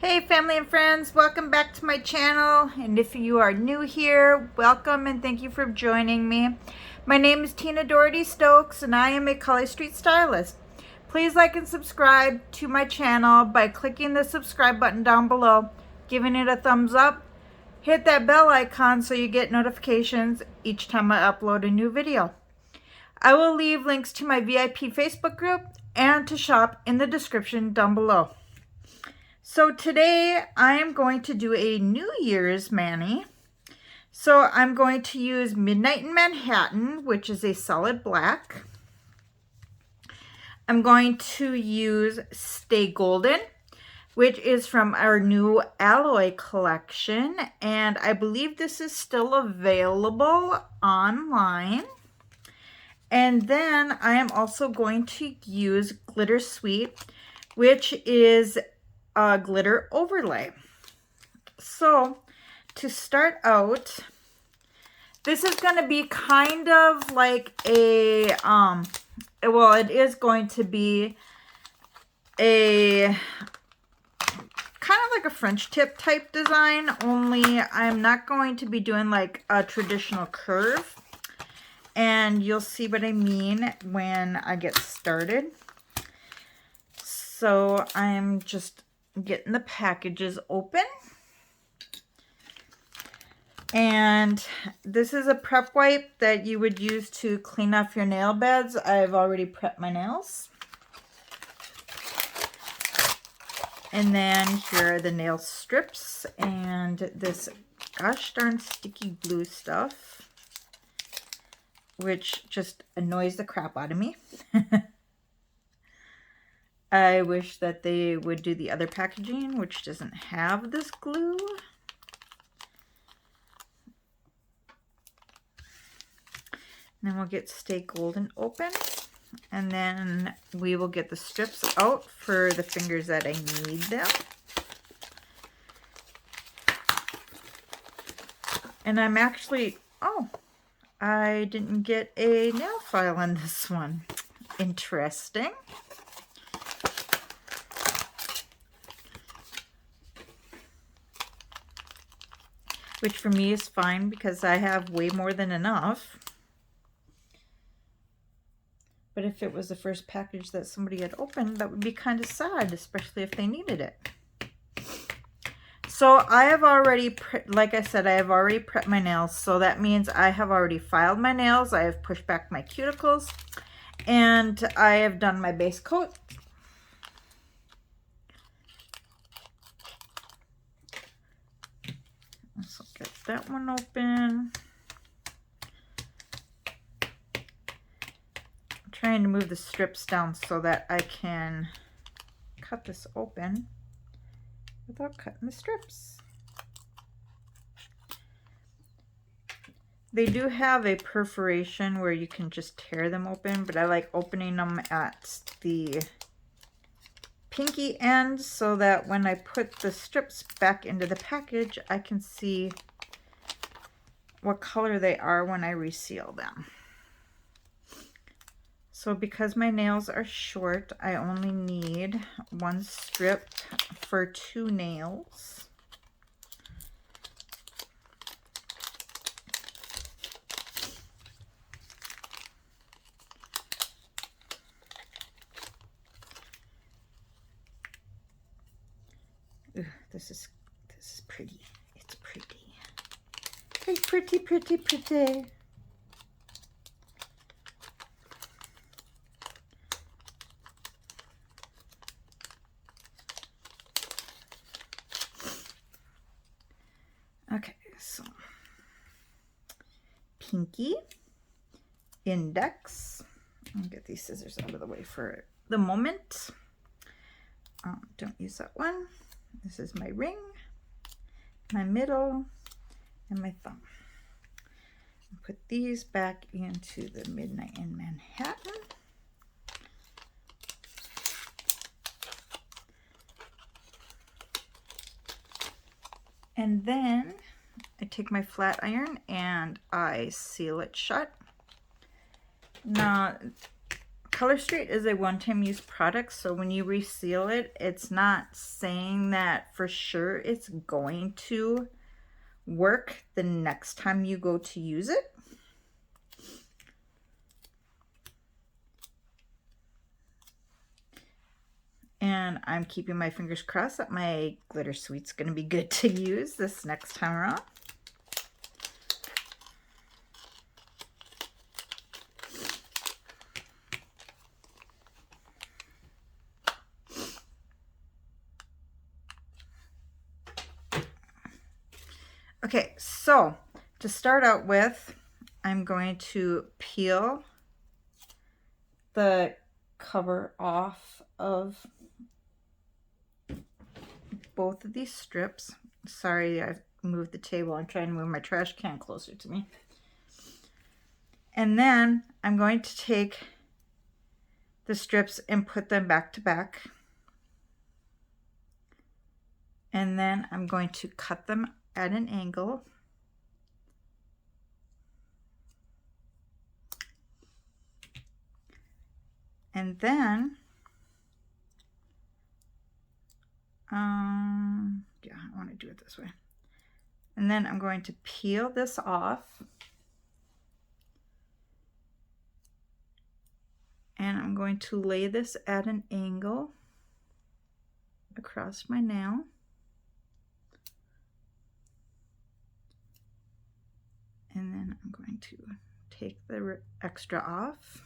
Hey family and friends, welcome back to my channel, and if you are new here, welcome and thank you for joining me. My name is Tina Dougherty-Stokes and I am a Cully Street stylist. Please like and subscribe to my channel by clicking the subscribe button down below, giving it a thumbs up, hit that bell icon so you get notifications each time I upload a new video. I will leave links to my VIP Facebook group and to shop in the description down below. So today I am going to do a New Year's mani. So I'm going to use Midnight in Manhattan, which is a solid black. I'm going to use Stay Golden, which is from our new alloy collection. And I believe this is still available online. And then I am also going to use Glittersweet, which is a glitter overlay. So to start out, this is going to be kind of like a well, it is going to be a kind of like a French tip type design, only I'm not going to be doing like a traditional curve, and you'll see what I mean when I get started. So I'm just getting the packages open, and this is a prep wipe that you would use to clean off your nail beds. I've already prepped my nails, and then here are the nail strips and this gosh darn sticky glue stuff, which just annoys the crap out of me. I wish that they would do the other packaging, which doesn't have this glue. And then we'll get Stay Golden open. And then we will get the strips out for the fingers that I need them. And I'm actually, oh, I didn't get a nail file on this one. Interesting. Which for me is fine because I have way more than enough. But if it was the first package that somebody had opened, that would be kind of sad, especially if they needed it. So I have already, like I said, I have already prepped my nails. So that means I have already filed my nails. I have pushed back my cuticles. And I have done my base coat. So get that one open. I'm trying to move the strips down so that I can cut this open without cutting the strips. They do have a perforation where you can just tear them open, but I like opening them at the pinky end so that when I put the strips back into the package, I can see what color they are when I reseal them. So because my nails are short, I only need one strip for 2 nails. Ooh, this is pretty. It's pretty. It's pretty, pretty, pretty. Okay, so pinky, index. I'll get these scissors out of the way for the moment. Don't use that one. This is my ring, my middle, and my thumb. I'll put these back into the Midnight in Manhattan. And then I take my flat iron and I seal it shut. Now, Color Straight is a one-time use product, so when you reseal it, it's not saying that for sure it's going to work the next time you go to use it. And I'm keeping my fingers crossed that my Glittersweet's going to be good to use this next time around. Okay, so to start out with, I'm going to peel the cover off of both of these strips. Sorry, I moved the table. I'm trying to move my trash can closer to me. And then I'm going to take the strips and put them back to back. And then I'm going to cut them at an angle. And then, yeah, I want to do it this way. And then I'm going to peel this off. And I'm going to lay this at an angle across my nail. And then I'm going to take the extra off.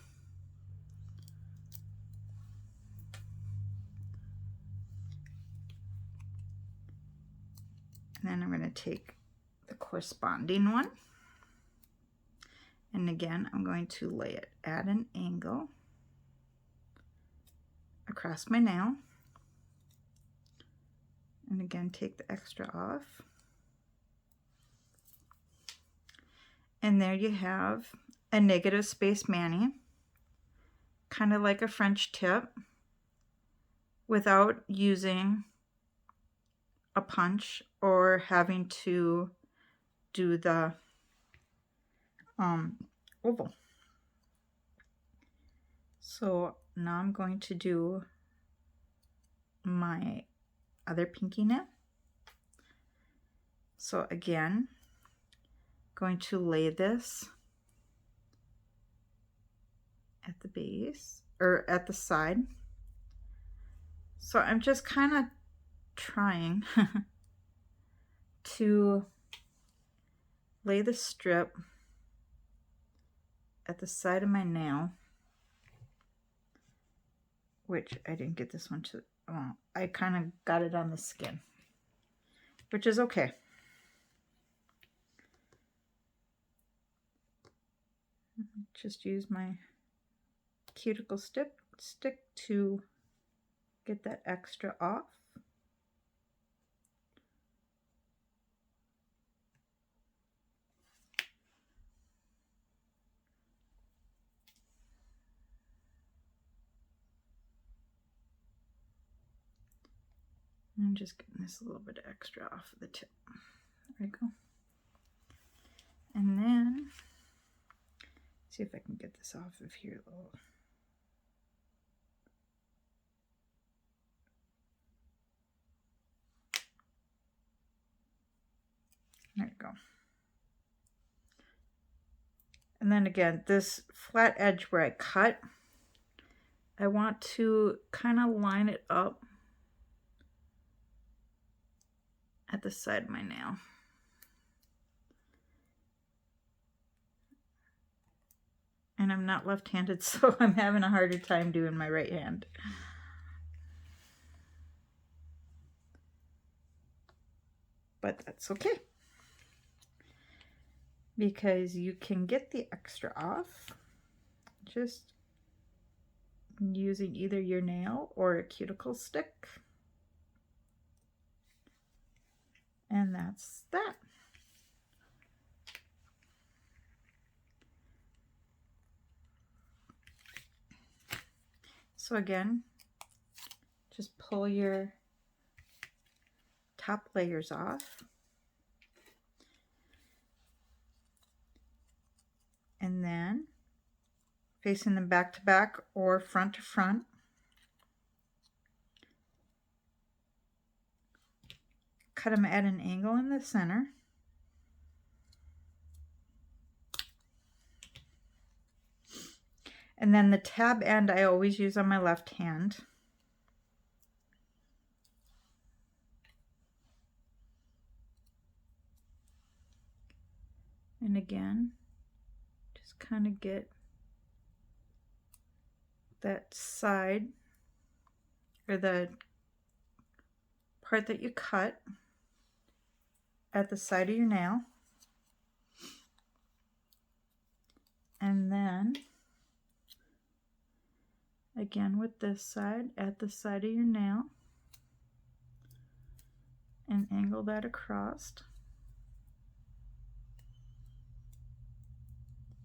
And then I'm going to take the corresponding one. And again, I'm going to lay it at an angle across my nail. And again, take the extra off. And there you have a negative space mani, kind of like a French tip, without using a punch or having to do the oval. So now I'm going to do my other pinky nail. So again, going to lay this at the base or at the side. So I'm just kind of trying to lay the strip at the side of my nail, which I didn't get this one to, I kind of got it on the skin, which is okay. Just use my cuticle stick to get that extra off. I'm just getting this a little bit extra off of the tip. There we go. And then, see if I can get this off of here a little. There you go. And then again, this flat edge where I cut, I want to kind of line it up at the side of my nail. And I'm not left-handed, so I'm having a harder time doing my right hand. But that's okay, because you can get the extra off just using either your nail or a cuticle stick. And that's that. So again, just pull your top layers off. And then facing them back to back or front to front. Cut them at an angle in the center. And then the tab end I always use on my left hand. And again, just kind of get that side, or the part that you cut at the side of your nail. And then again with this side at the side of your nail, and angle that across.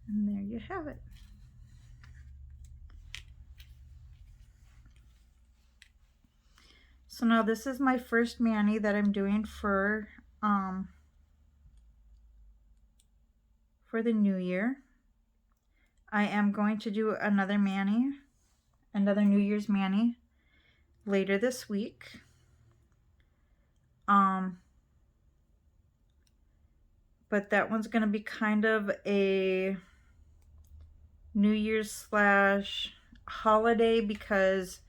And there you have it. So now this is my first mani that I'm doing for the new year. I am going to do another mani, another New Year's mani later this week. But that one's going to be kind of a New Year's / holiday because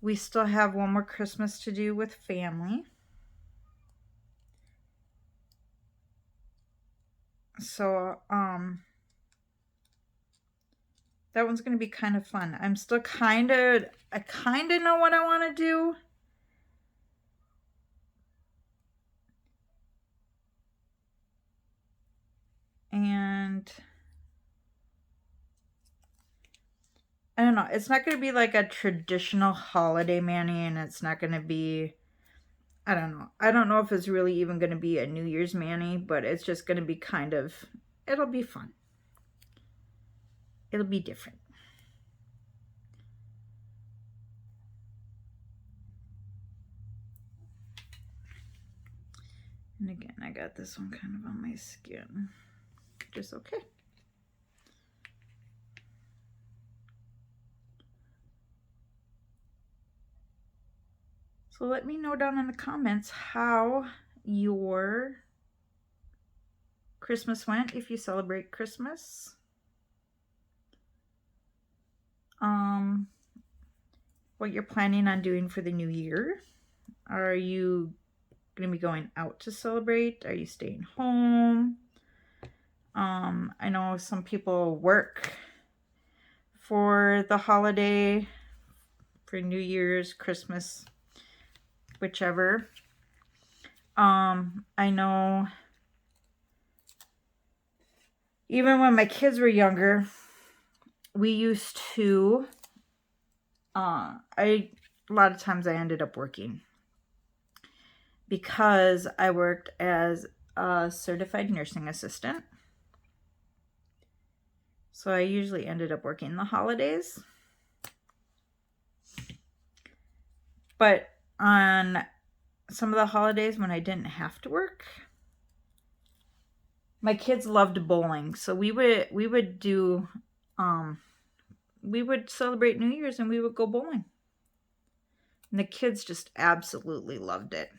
we still have one more Christmas to do with family. So, that one's going to be kind of fun. I'm still I kind of know what I want to do. And I don't know. It's not going to be like a traditional holiday mani, and it's not going to be, I don't know. I don't know if it's really even going to be a New Year's mani, but it's just going to be kind of, it'll be fun. It'll be different. And again, I got this one kind of on my skin. Just okay. So let me know down in the comments how your Christmas went, if you celebrate Christmas. What you're planning on doing for the new year. Are you going to be going out to celebrate? Are you staying home? I know some people work for the holiday, for New Year's, Christmas, whichever. I know even when my kids were younger, we used to, a lot of times I ended up working because I worked as a certified nursing assistant. So I usually ended up working the holidays. But on some of the holidays when I didn't have to work, my kids loved bowling. So we would do, we would celebrate New Year's and we would go bowling. And the kids just absolutely loved it.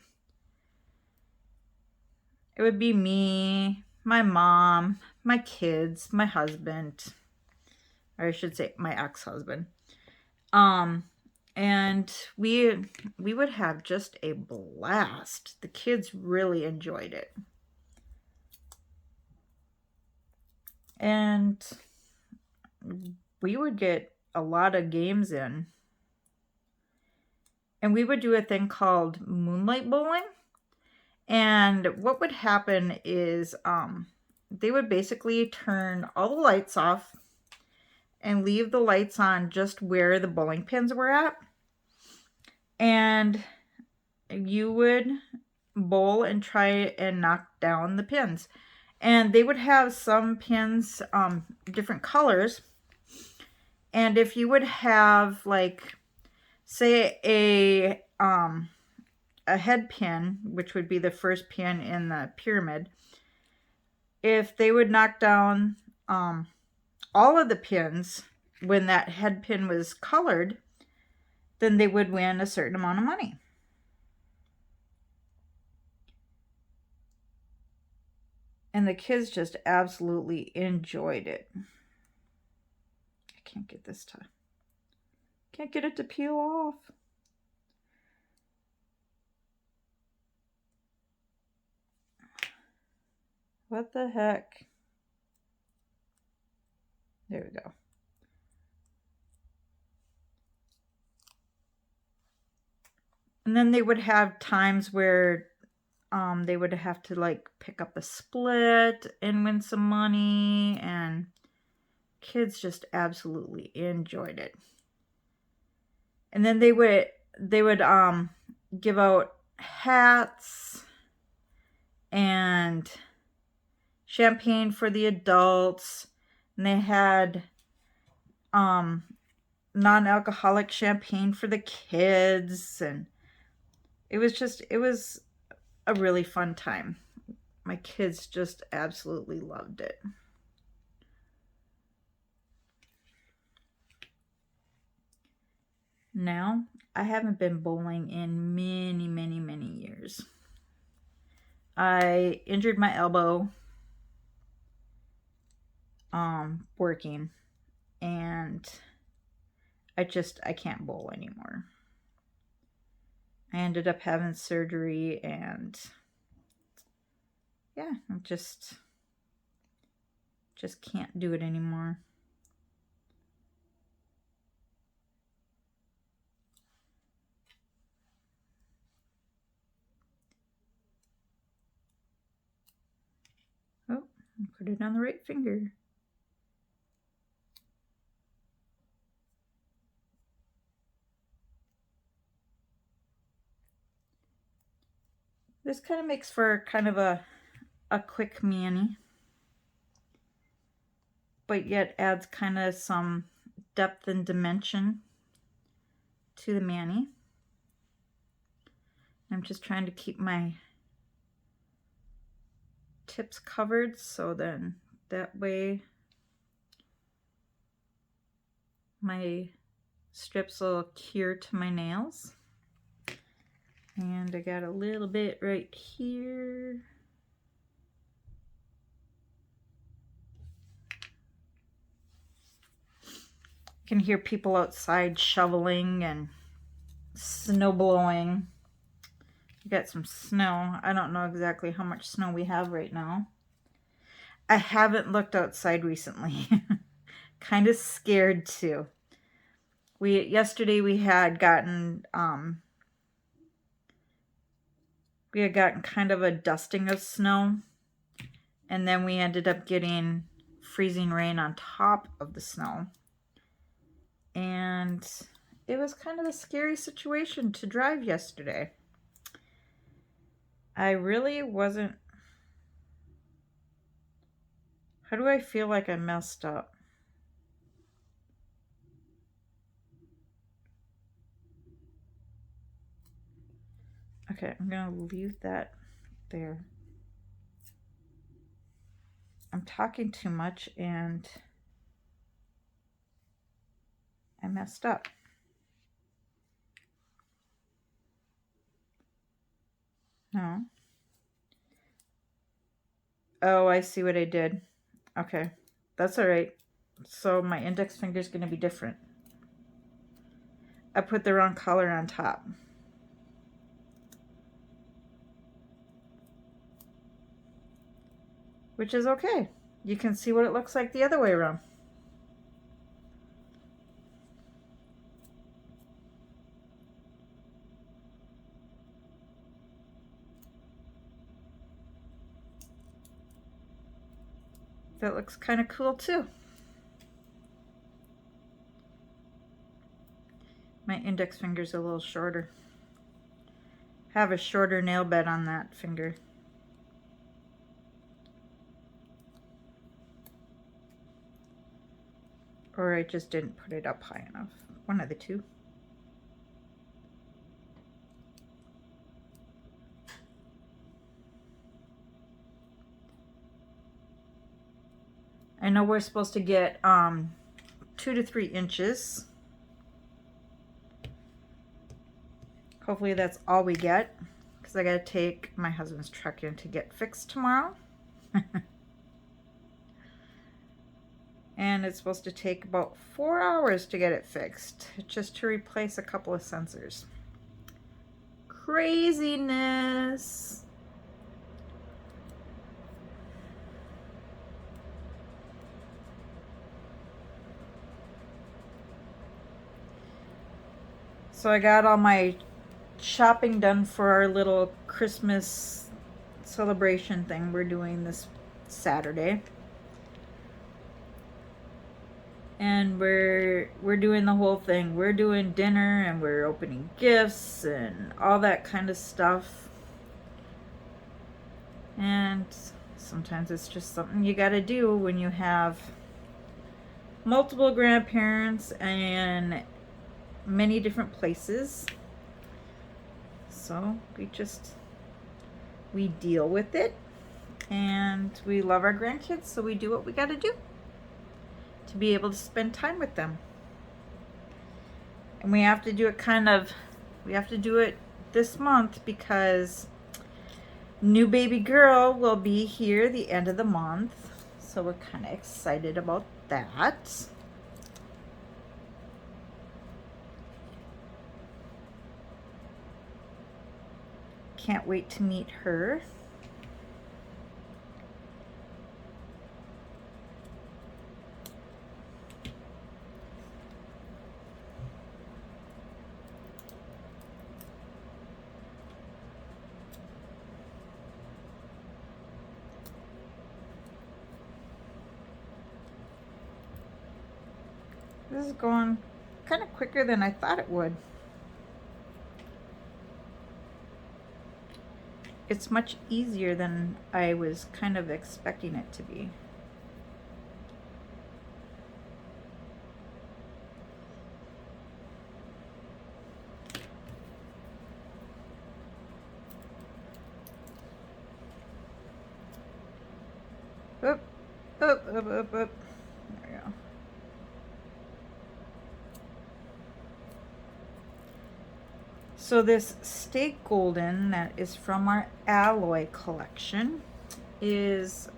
It would be me, my mom, my kids, my husband, or I should say my ex-husband. And we would have just a blast. The kids really enjoyed it. And we would get a lot of games in. And we would do a thing called moonlight bowling. And what would happen is they would basically turn all the lights off and leave the lights on just where the bowling pins were at. And you would bowl and try and knock down the pins. And they would have some pins different colors. And if you would have, like, say a head pin, which would be the first pin in the pyramid, if they would knock down all of the pins, when that head pin was colored, then they would win a certain amount of money. And the kids just absolutely enjoyed it. I can't get this to, can't get it to peel off. What the heck? There we go. And then they would have times where they would have to like pick up a split and win some money, and kids just absolutely enjoyed it. And then they would give out hats and champagne for the adults, and they had non-alcoholic champagne for the kids, and it was a really fun time. My kids just absolutely loved it. Now, I haven't been bowling in many, many, many years. I injured my elbow working, and I can't bowl anymore. I ended up having surgery, and yeah, I just can't do it anymore. Oh, put it on the right finger. This kind of makes for kind of a quick mani, but yet adds kind of some depth and dimension to the mani. I'm just trying to keep my tips covered, so then that way my strips will cure to my nails. And I got a little bit right here. You can hear people outside shoveling and snow blowing. We got some snow. I don't know exactly how much snow we have right now. I haven't looked outside recently. Kind of scared too. Yesterday we had gotten kind of a dusting of snow, and then we ended up getting freezing rain on top of the snow. And it was kind of a scary situation to drive yesterday. I really wasn't... How do I feel like I messed up? Okay, I'm going to leave that there. I'm talking too much and I messed up. No. Oh, I see what I did. Okay, that's all right. So my index finger is going to be different. I put the wrong color on top. Which is okay. You can see what it looks like the other way around. That looks kind of cool too. My index finger's a little shorter. Have a shorter nail bed on that finger. Or I just didn't put it up high enough. One of the two. I know we're supposed to get 2 2 to 3 inches. Hopefully that's all we get, because I got to take my husband's truck in to get fixed tomorrow. And it's supposed to take about 4 hours to get it fixed, just to replace a couple of sensors. Craziness. So I got all my shopping done for our little Christmas celebration thing we're doing this Saturday. And we're doing the whole thing. We're doing dinner and we're opening gifts and all that kind of stuff. And sometimes it's just something you got to do when you have multiple grandparents and many different places. So we deal with it, and we love our grandkids, so we do what we got to do to be able to spend time with them. And we have to do it this month because new baby girl will be here the end of the month. So we're kind of excited about that. Can't wait to meet her. This is going kind of quicker than I thought it would. It's much easier than I was kind of expecting it to be. Up, up, up, up, up. There we go. So this steak golden that is from our alloy collection is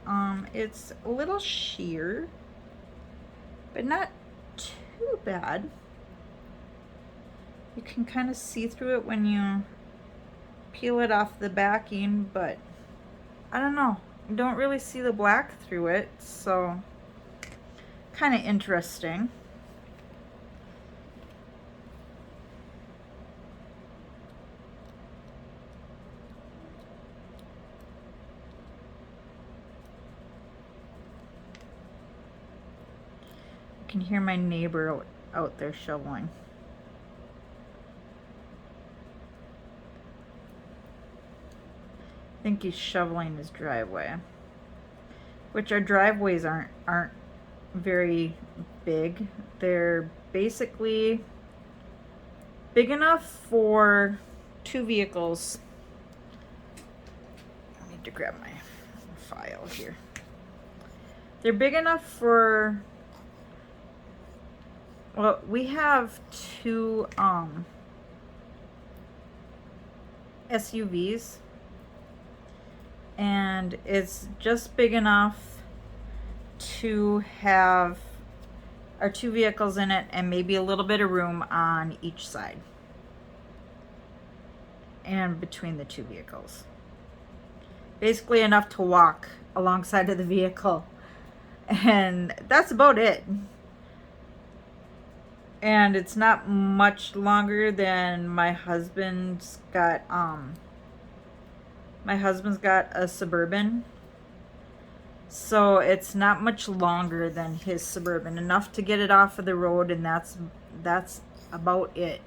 it's a little sheer, but not too bad. You can kind of see through it when you peel it off the backing, but I don't know. You don't really see the black through it, so kind of interesting. I can hear my neighbor out there shoveling. I think he's shoveling his driveway, which our driveways aren't very big. They're basically big enough for 2 vehicles. I need to grab my file here. They're big enough for, well, we have 2 SUVs, and it's just big enough to have our 2 vehicles in it and maybe a little bit of room on each side and between the 2 vehicles. Basically enough to walk alongside of the vehicle, and that's about it. And it's not much longer than my husband's got. My husband's got a Suburban, so it's not much longer than his Suburban. Enough to get it off of the road, and that's about it.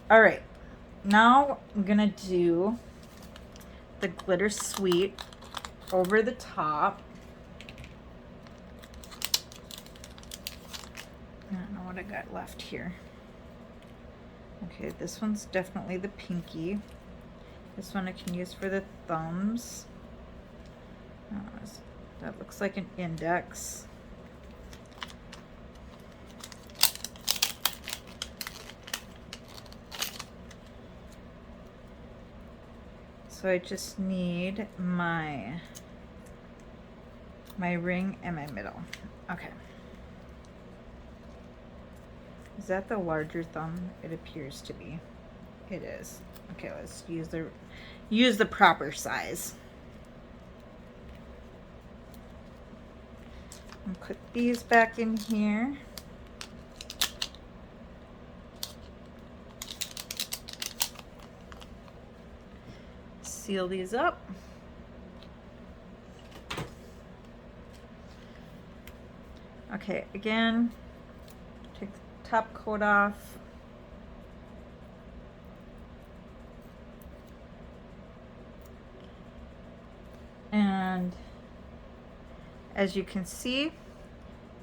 All right, now I'm gonna do the Glittersweet over the top. I don't know what I got left here. I Okay, this one's definitely the pinky. This one I can use for the thumbs. That looks like an index. So I just need my ring and my middle. Okay. Is that the larger thumb? It appears to be. It is. Okay, let's use the proper size. And put these back in here. Seal these up. Okay, again, take the top coat off. And as you can see,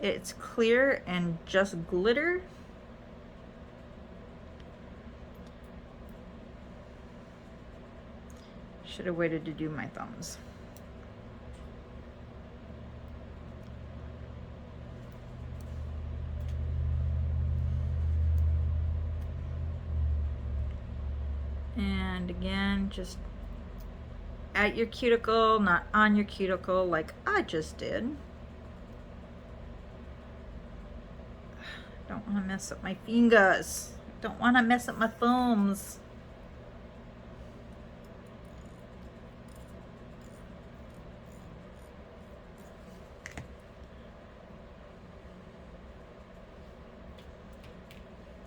it's clear and just glitter. Should have waited to do my thumbs. And again, just at your cuticle, not on your cuticle like I just did. Don't want to mess up my fingers. Don't want to mess up my thumbs.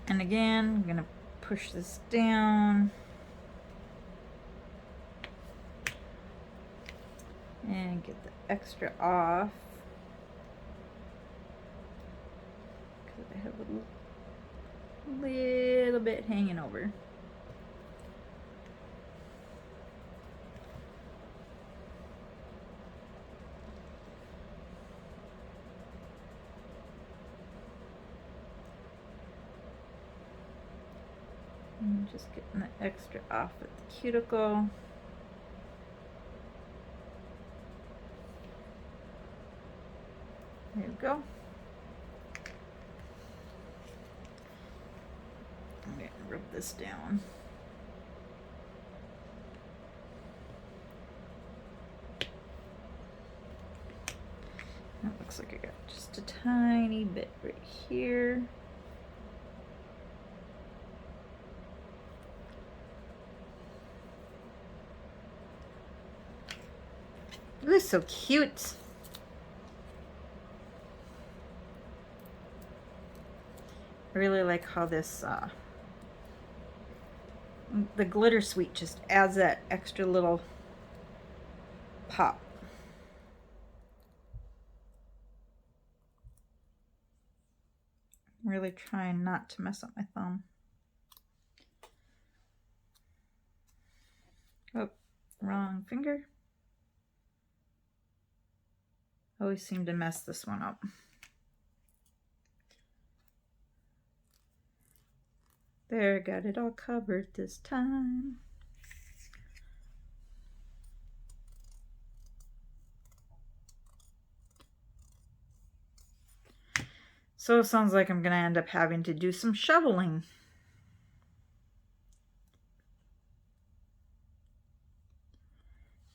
And again, I'm going to push this down. And get the extra off. Because I have a little bit hanging over. And just getting the extra off at the cuticle. There we go. I'm going to rub this down. That looks like I got just a tiny bit right here. Ooh, so cute. I really like how this, the Glittersweet just adds that extra little pop. I'm really trying not to mess up my thumb. Oh, wrong finger. Always seem to mess this one up. There, got it all covered this time. So it sounds like I'm gonna end up having to do some shoveling.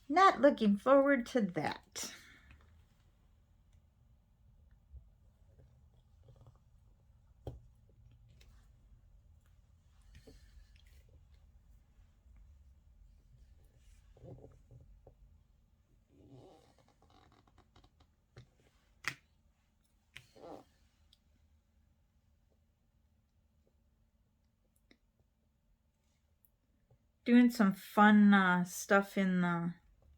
Not looking forward to that. Doing some fun stuff in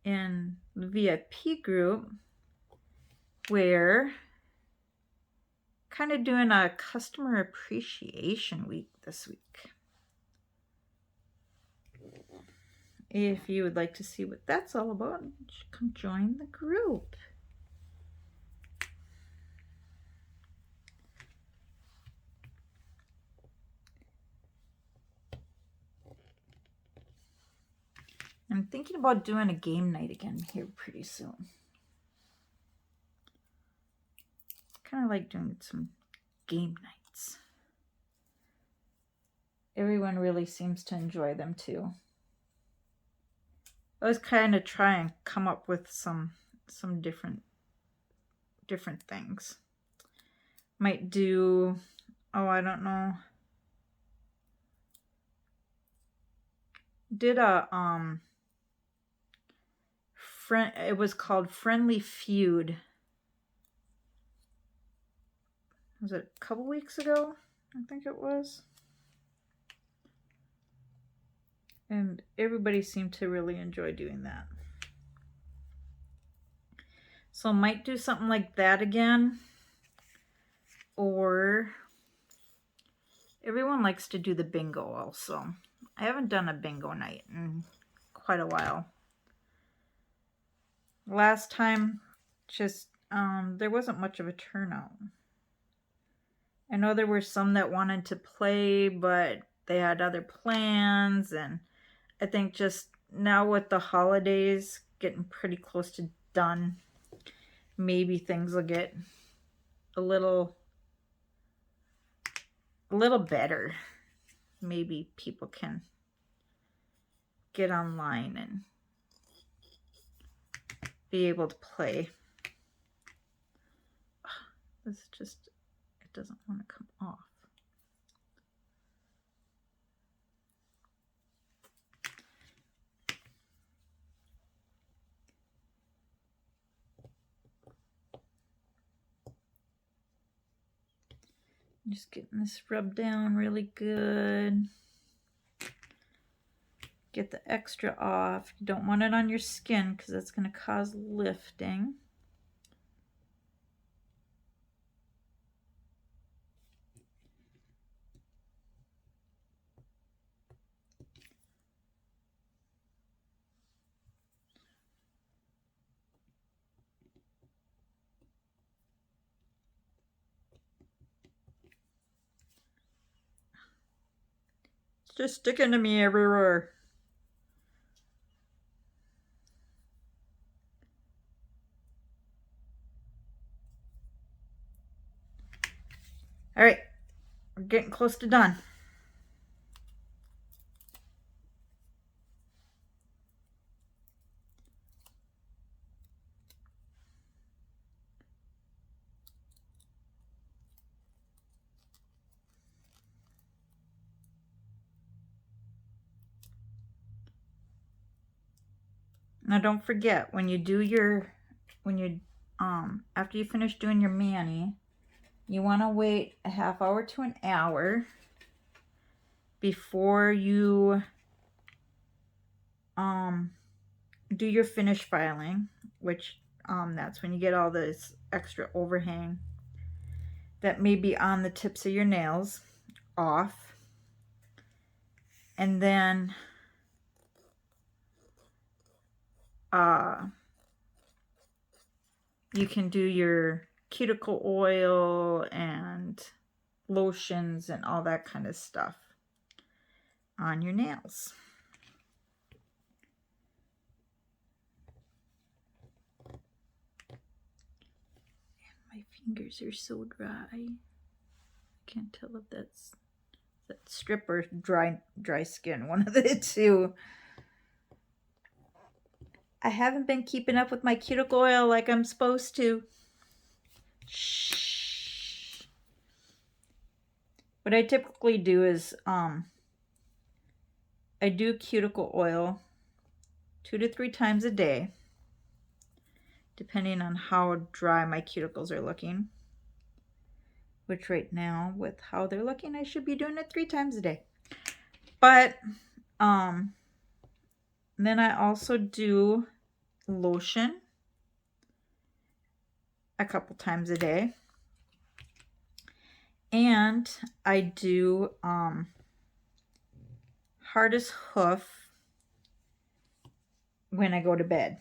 the VIP group, where kind of doing a customer appreciation week this week. If you would like to see what that's all about, come join the group. I'm thinking about doing a game night again here pretty soon. Kind of like doing some game nights. Everyone really seems to enjoy them too. I was kind of try and come up with some different things. Might do, oh, I don't know. Did a it was called Friendly Feud. Was it a couple weeks ago? I think it was. And everybody seemed to really enjoy doing that. So might do something like that again. Or everyone likes to do the bingo also. I haven't done a bingo night in quite a while. Last time, just there wasn't much of a turnout. I know there were some that wanted to play, but they had other plans, and I think just now with the holidays getting pretty close to done, maybe things will get a little better. Maybe people can get online and be able to play. This just, it doesn't want to come off. Just getting this rubbed down really good. Get the extra off. You don't want it on your skin because that's going to cause lifting. It's just sticking to me everywhere. All right, we're getting close to done. Now don't forget, when you do your, after you finish doing your mani, you want to wait a half hour to an hour before you do your finish filing, which that's when you get all this extra overhang that may be on the tips of your nails off. And then you can do your cuticle oil and lotions and all that kind of stuff on your nails. My fingers are so dry. I can't tell if that's that strip or dry skin, one of the two. I haven't been keeping up with my cuticle oil like I'm supposed to. Shh. What I typically do is I do cuticle oil 2 to 3 times a day, depending on how dry my cuticles are looking. Which right now, with how they're looking, I should be doing it 3 times a day. But then I also do lotion a couple times a day. And I do hardest hoof when I go to bed.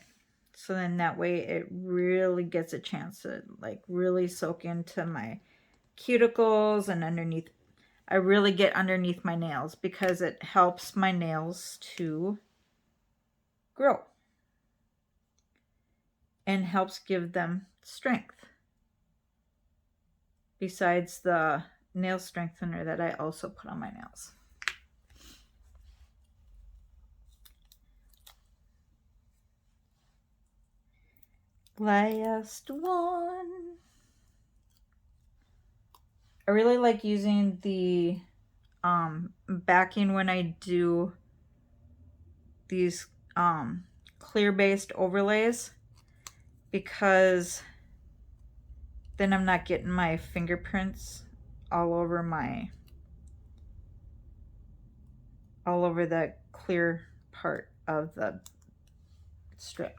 So then that way it really gets a chance to like really soak into my cuticles and underneath. I really get underneath my nails because it helps my nails to grow and helps give them strength. Besides the nail strengthener that I also put on my nails. Last one. I really like using the backing when I do these clear based overlays, because then I'm not getting my fingerprints all over the clear part of the strip.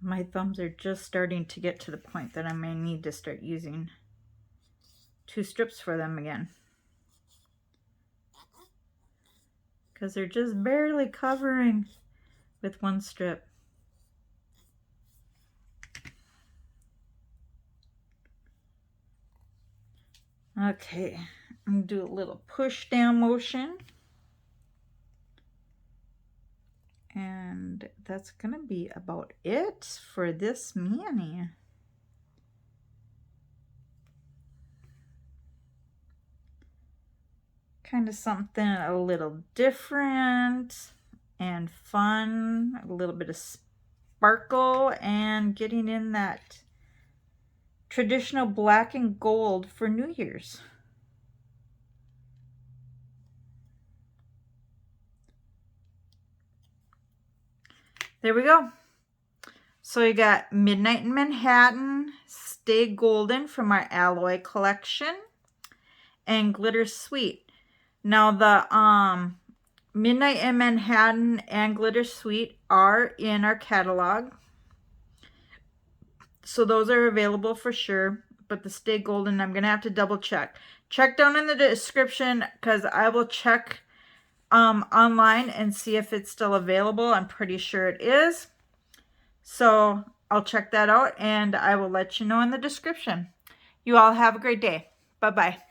My thumbs are just starting to get to the point that I may need to start using 2 strips for them again, because they're just barely covering with 1 strip. Okay, I'm gonna do a little push down motion. And that's gonna be about it for this mani. Kind of something a little different and fun, a little bit of sparkle, and getting in that traditional black and gold for New Year's. There we go. So you got Midnight in Manhattan, Stay Golden from our Alloy collection, and Glittersweet. Now the Midnight in Manhattan and Glittersweet are in our catalog, so those are available for sure. But the Stay Golden, I'm gonna have to double check. Check down in the description, because I will check online and see if it's still available. I'm pretty sure it is. So I'll check that out and I will let you know in the description. You all have a great day. Bye-bye.